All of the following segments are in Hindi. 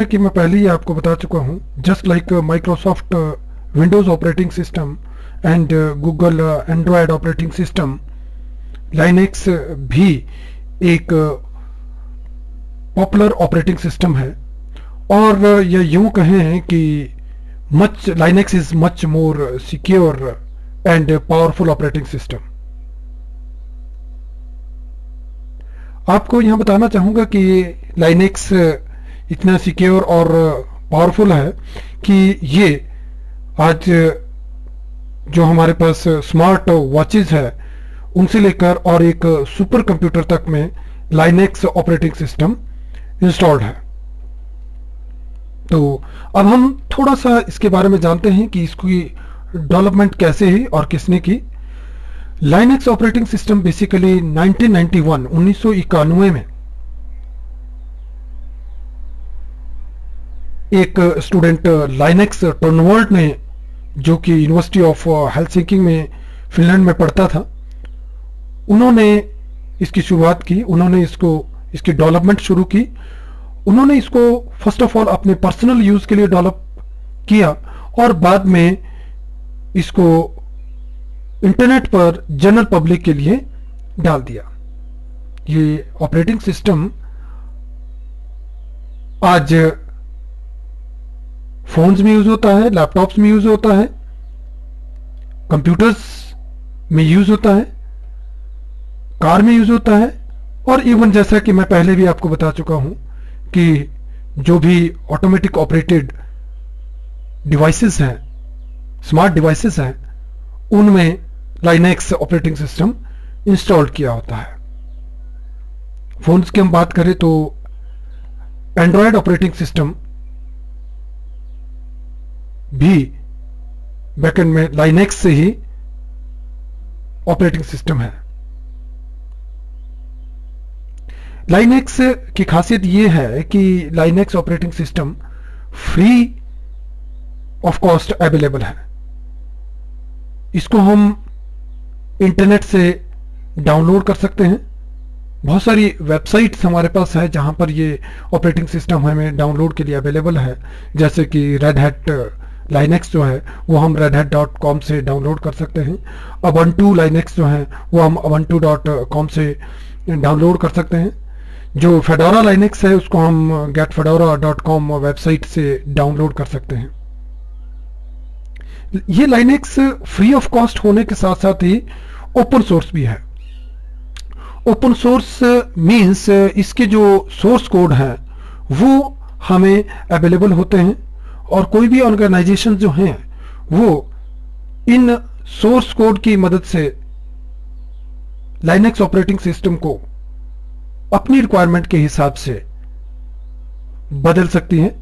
कि मैं पहले ही आपको बता चुका हूं, just like Microsoft Windows operating system and Google Android operating system, Linux भी एक पॉपुलर ऑपरेटिंग सिस्टम है। और ये यूं कहें कि Linux is much more secure and powerful operating system. आपको यहां बताना चाहूंगा कि लाइनेक्स इतना सिक्योर और पावरफुल है कि ये आज जो हमारे पास स्मार्ट वॉचेस है उनसे लेकर और एक सुपर कंप्यूटर तक में लाइनेक्स ऑपरेटिंग सिस्टम इंस्टॉल्ड है। तो अब हम थोड़ा सा इसके बारे में जानते हैं कि इसकी डेवलपमेंट कैसे है और किसने की। लाइनेक्स ऑपरेटिंग सिस्टम बेसिकली 1991 में एक स्टूडेंट लाइनेक्स टर्नवर्ल्ड ने, जो कि यूनिवर्सिटी ऑफ हेलसिंकी में फिनलैंड में पढ़ता था, उन्होंने इसकी शुरुआत की। उन्होंने इसकी डेवलपमेंट शुरू की। उन्होंने इसको फर्स्ट ऑफ ऑल अपने पर्सनल यूज के लिए डेवलप किया और बाद में इसको इंटरनेट पर जनरल पब्लिक के लिए डाल दिया। ये ऑपरेटिंग सिस्टम आज फोन्स में यूज होता है, लैपटॉप्स में यूज होता है, कंप्यूटर्स में यूज होता है, कार में यूज होता है, और इवन जैसा कि मैं पहले भी आपको बता चुका हूं कि जो भी ऑटोमेटिक ऑपरेटेड डिवाइसेस हैं, स्मार्ट डिवाइसेस हैं, उनमें लाइनेक्स ऑपरेटिंग सिस्टम इंस्टॉल किया होता है। फोन्स की हम बात करें तो एंड्रॉयड ऑपरेटिंग सिस्टम भी बैकएंड में लाइनेक्स से ही ऑपरेटिंग सिस्टम है। लाइनेक्स की खासियत यह है कि Linux operating system free of cost available है। इसको हम इंटरनेट से डाउनलोड कर सकते हैं। बहुत सारी वेबसाइट्स हमारे पास है जहां पर ये ऑपरेटिंग सिस्टम हमें डाउनलोड के लिए अवेलेबल है, जैसे कि रेड हैट लाइनेक्स जो है वो हम redhat.com से डाउनलोड कर सकते हैं। ubuntu लाइनेक्स जो है वो हम ubuntu.com से डाउनलोड कर सकते हैं। जो फेडोरा लाइनेक्स है उसको हम getfedora.com वेबसाइट से डाउनलोड कर सकते हैं। ये लाइनेक्स फ्री ऑफ कॉस्ट होने के साथ साथ ही ओपन सोर्स भी है। ओपन सोर्स मीन्स इसके जो सोर्स कोड हैं वो हमें अवेलेबल होते हैं और कोई भी ऑर्गेनाइजेशन जो हैं वो इन सोर्स कोड की मदद से लाइनेक्स ऑपरेटिंग सिस्टम को अपनी रिक्वायरमेंट के हिसाब से बदल सकती हैं,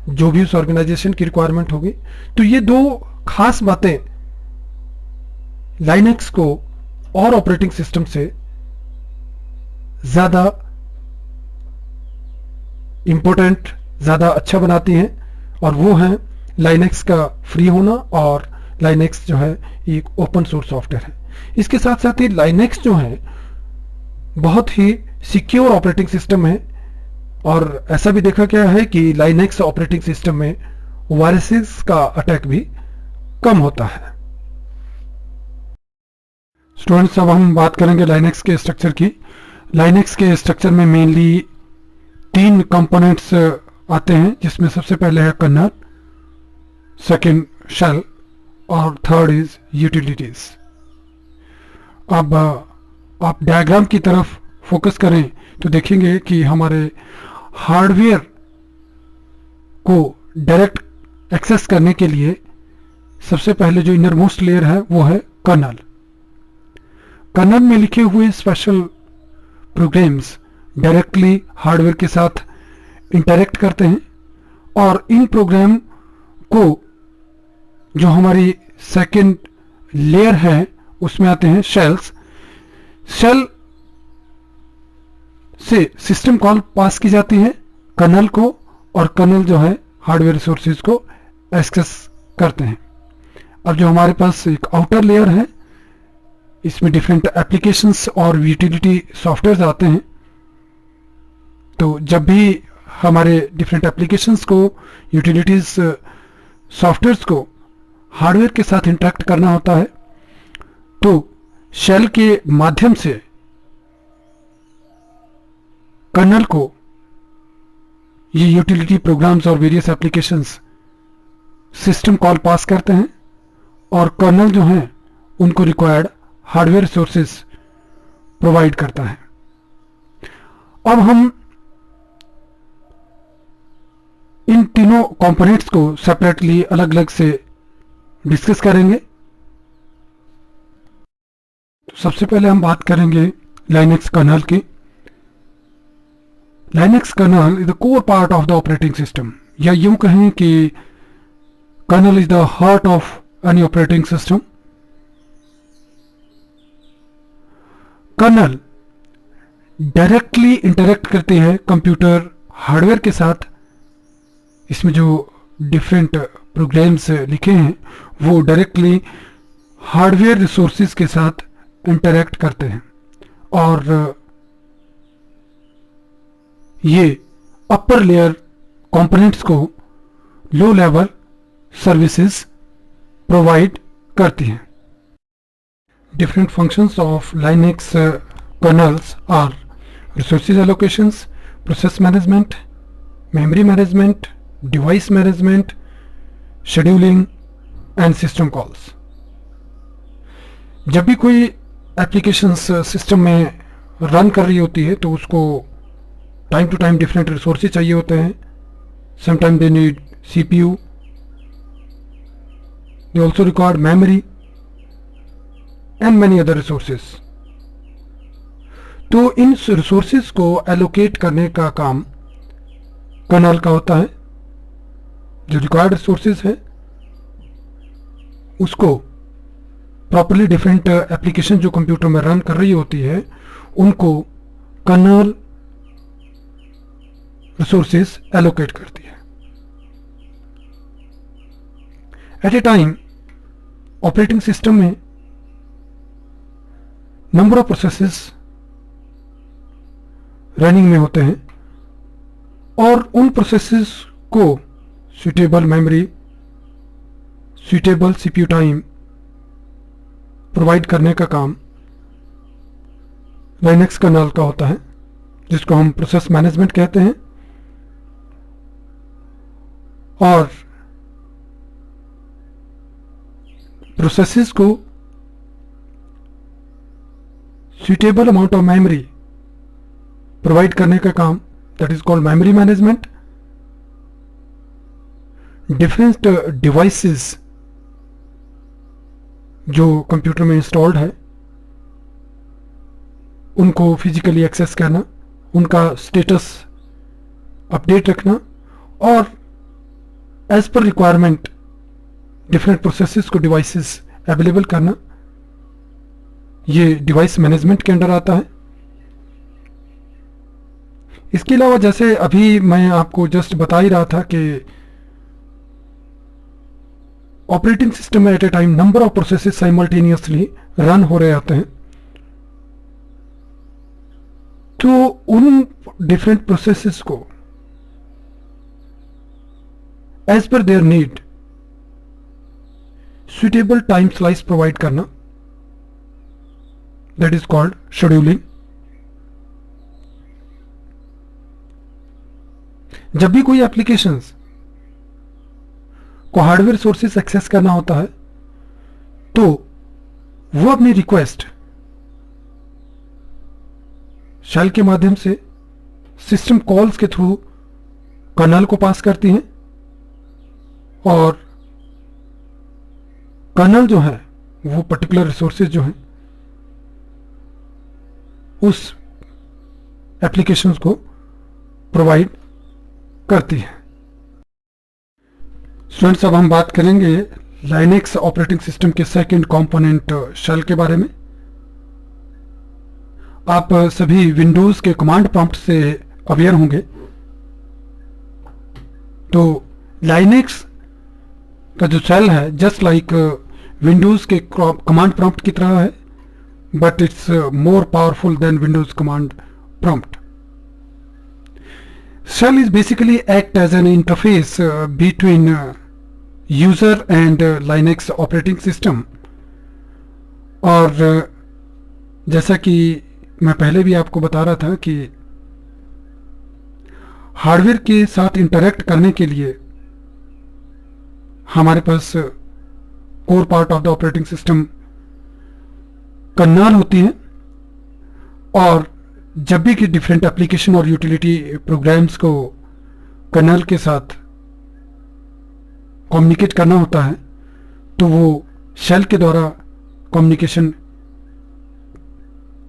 जो भी उस ऑर्गेनाइजेशन की रिक्वायरमेंट होगी। तो ये दो खास बातें लाइनेक्स को और ऑपरेटिंग सिस्टम से ज्यादा इंपॉर्टेंट, ज्यादा अच्छा बनाती हैं, और वो है लाइनेक्स का फ्री होना और लाइनेक्स जो है एक ओपन सोर्स सॉफ्टवेयर है। इसके साथ साथ ही लाइनेक्स जो है बहुत ही सिक्योर ऑपरेटिंग सिस्टम है, और ऐसा भी देखा गया है कि लाइनेक्स ऑपरेटिंग सिस्टम में वायरसेस का अटैक भी कम होता है। स्टूडेंट्स, अब हम बात करेंगे लाइनेक्स के स्ट्रक्चर की। लाइनेक्स के स्ट्रक्चर में मेनली 3 कंपोनेंट्स आते हैं, जिसमें सबसे पहले है कर्नल, सेकंड शेल और थर्ड इज यूटिलिटीज। अब आप डायग्राम की तरफ फोकस करें तो देखेंगे कि हमारे हार्डवेयर को डायरेक्ट एक्सेस करने के लिए सबसे पहले जो इनर मोस्ट लेयर है वो है कर्नल। कर्नल में लिखे हुए स्पेशल प्रोग्राम्स डायरेक्टली हार्डवेयर के साथ इंटरेक्ट करते हैं, और इन प्रोग्राम को जो हमारी सेकेंड लेयर है उसमें आते हैं शेल्स। शेल से सिस्टम कॉल पास की जाती है कर्नल को, और कर्नल जो है हार्डवेयर रिसोर्सेज को एक्सेस करते हैं। अब जो हमारे पास एक आउटर लेयर है, इसमें डिफरेंट एप्लीकेशंस और यूटिलिटी सॉफ्टवेयर आते हैं। तो जब भी हमारे डिफरेंट एप्लीकेशंस को, यूटिलिटीज, सॉफ्टवेयर्स को हार्डवेयर के साथ इंटरेक्ट करना होता है, तो शेल के माध्यम से कर्नल को ये यूटिलिटी प्रोग्राम्स और वेरियस एप्लीकेशंस सिस्टम कॉल पास करते हैं और कर्नल जो हैं उनको रिक्वायर्ड हार्डवेयर रिसोर्सेज प्रोवाइड करता है। अब हम इन तीनों कंपोनेंट्स को सेपरेटली अलग अलग से डिस्कस करेंगे। तो सबसे पहले हम बात करेंगे लाइनक्स कर्नल की। Linux kernel is the core part of the operating system, या यूं कहें कि kernel is the heart of any operating system. Kernel directly interact करती है कंप्यूटर हार्डवेयर के साथ। इसमें जो डिफरेंट प्रोग्राम्स लिखे हैं वो डायरेक्टली हार्डवेयर रिसोर्सेज के साथ इंटरेक्ट करते हैं और ये अपर लेयर कंपोनेंट्स को लो लेवल सर्विसेज प्रोवाइड करती हैं। Different functions of Linux kernels are resources allocations, process management, memory management, device management, scheduling and system calls। जब भी कोई एप्लीकेशंस सिस्टम में रन कर रही होती है तो उसको time to time different resources चाहिए होते हैं। Sometime they need CPU, they also require memory and many other resources। तो इन रिसोर्सेज को एलोकेट करने का काम कर्नल का होता है। जो रिक्वायर्ड रिसोर्सेज है उसको प्रॉपर्ली डिफरेंट एप्लीकेशन जो कंप्यूटर में रन कर रही होती है उनको कर्नल रिसोर्सेज एलोकेट करती है। At a time operating system में नंबर ऑफ प्रोसेसेस रनिंग में होते हैं और उन प्रोसेसेस को suitable memory, suitable CPU time provide करने का काम लाइनक्स कर्नल का होता है, जिसको हम प्रोसेस मैनेजमेंट कहते हैं। और प्रोसेसेस को suitable amount of memory provide करने का काम that is called memory management. Different devices जो कंप्यूटर में इंस्टॉल्ड है उनको फिजिकली एक्सेस करना, उनका स्टेटस अपडेट रखना और एज पर रिक्वायरमेंट डिफरेंट प्रोसेसेस को डिवाइसेस अवेलेबल करना, ये डिवाइस मैनेजमेंट के अंडर आता है। इसके अलावा जैसे अभी मैं आपको जस्ट बता ही रहा था कि ऑपरेटिंग सिस्टम में at a time number of processes simultaneously run हो रहे होते हैं, तो उन डिफरेंट प्रोसेसेस को एज पर their need suitable time slice provide करना, that is called scheduling। जब भी कोई एप्लीकेशंस को हार्डवेयर सोर्सेस एक्सेस करना होता है तो वो अपनी रिक्वेस्ट शेल के माध्यम से सिस्टम कॉल्स के थ्रू कर्नल को पास करती हैं और कर्नल जो है वो पर्टिकुलर रिसोर्सेज जो हैं उस एप्लीकेशंस को प्रोवाइड करती है। स्टूडेंट्स, अब हम बात करेंगे लाइनक्स ऑपरेटिंग सिस्टम के सेकंड कंपोनेंट शेल के बारे में। आप सभी विंडोज के कमांड प्रॉम्प्ट से अवेयर होंगे। तो लाइनक्स का जो शेल है जस्ट लाइक विंडोज के कमांड प्रॉम्प्ट की तरह है, but it's more powerful than Windows command prompt। Shell is basically act as an interface between user and Linux operating system. और जैसा कि मैं पहले भी आपको बता रहा था कि हार्डवेयर के साथ इंटरेक्ट करने के लिए हमारे पास core part of the operating system kernel होती है, और जब भी कि डिफरेंट एप्लीकेशन और यूटिलिटी प्रोग्राम्स को कर्नल के साथ कम्युनिकेट करना होता है तो वो शेल के द्वारा कम्युनिकेशन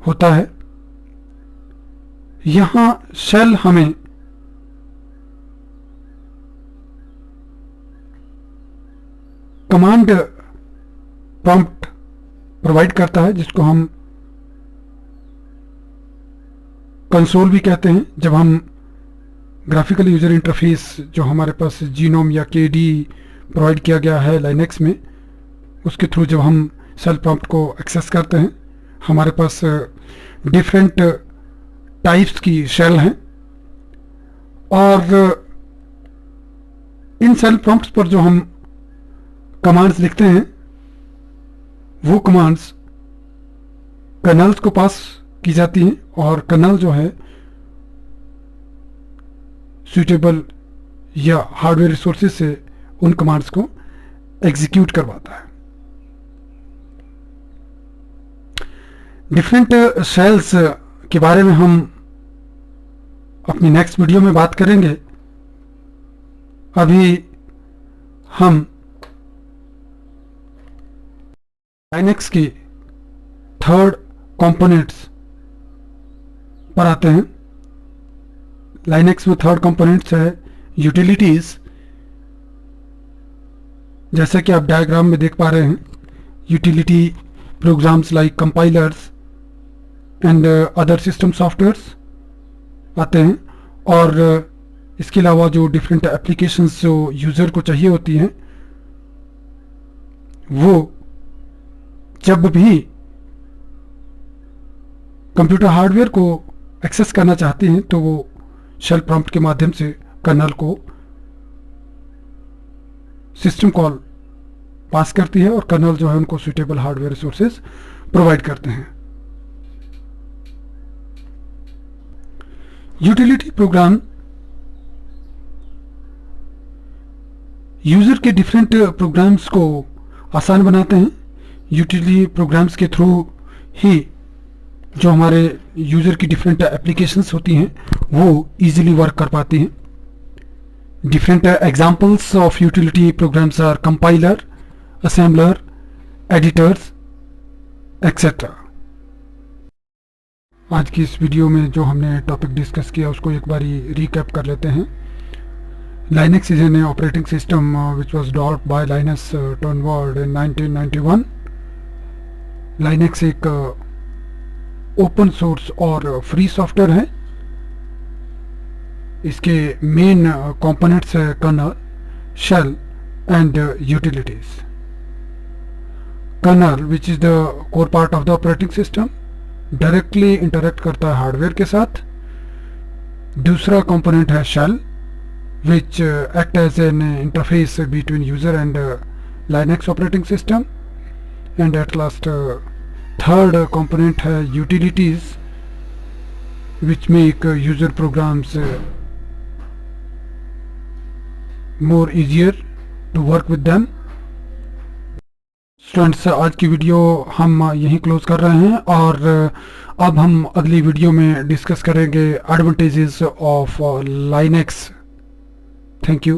होता है। यहां शेल हमें कमांड प्रॉम्प्ट प्रोवाइड करता है, जिसको हम कंसोल भी कहते हैं। जब हम ग्राफिकल यूजर इंटरफेस जो हमारे पास जीनोम या केडी प्रोवाइड किया गया है लाइनेक्स में, उसके थ्रू जब हम शेल प्रॉम्प्ट को एक्सेस करते हैं, हमारे पास डिफरेंट टाइप्स की शेल हैं, और इन शेल प्रॉम्प्ट्स पर जो हम कमांड्स लिखते हैं वो कमांड्स कर्नल्स को पास की जाती हैं, और कर्नल जो है सुटेबल या हार्डवेयर रिसोर्सेज से उन कमांड्स को एग्जीक्यूट करवाता है। डिफरेंट शेल्स के बारे में हम अपनी नेक्स्ट वीडियो में बात करेंगे। अभी हम लाइनेक्स की थर्ड कंपोनेंट्स पर आते हैं। लाइनेक्स में थर्ड कंपोनेंट्स है यूटिलिटीज। जैसा कि आप डायग्राम में देख पा रहे हैं, utility programmes like compilers and other system softwares आते हैं, और इसके अलावा जो डिफरेंट एप्लीकेशंस जो यूज़र को चाहिए होती हैं, वो जब भी कंप्यूटर हार्डवेयर को एक्सेस करना चाहते हैं तो वो शेल प्रॉम्प्ट के माध्यम से कर्नल को सिस्टम कॉल पास करती है, और कर्नल जो है उनको सुटेबल हार्डवेयर रिसोर्सेज प्रोवाइड करते हैं। यूटिलिटी प्रोग्राम यूजर के डिफरेंट प्रोग्राम्स को आसान बनाते हैं। यूटिलिटी प्रोग्राम्स के थ्रू ही जो हमारे यूजर की डिफरेंट एप्लीकेशंस होती हैं वो इजीली वर्क कर पाती हैं। Different examples of utility programs are compiler, assembler, editors etcetera. आज की इस वीडियो में जो हमने टॉपिक डिस्कस किया उसको एक बारी रिकैप कर लेते हैं। Linux is an operating system which was developed by Linus Torvalds in 1991. Linux एक ओपन सोर्स और फ्री सॉफ्टवेयर है। इसके मेन कंपोनेंट्स है kernel, shell and utilities. Kernel which is the core part of the operating system, directly interact करता है हार्डवेयर के साथ। दूसरा कंपोनेंट है shell which act as an interface between user and Linux operating system, and at last third component है utilities which make user programs more easier to work with them. Students, आज की वीडियो हम यहीं क्लोज कर रहे हैं, और अब हम अगली वीडियो में डिस्कस करेंगे advantages of Linux। Thank you.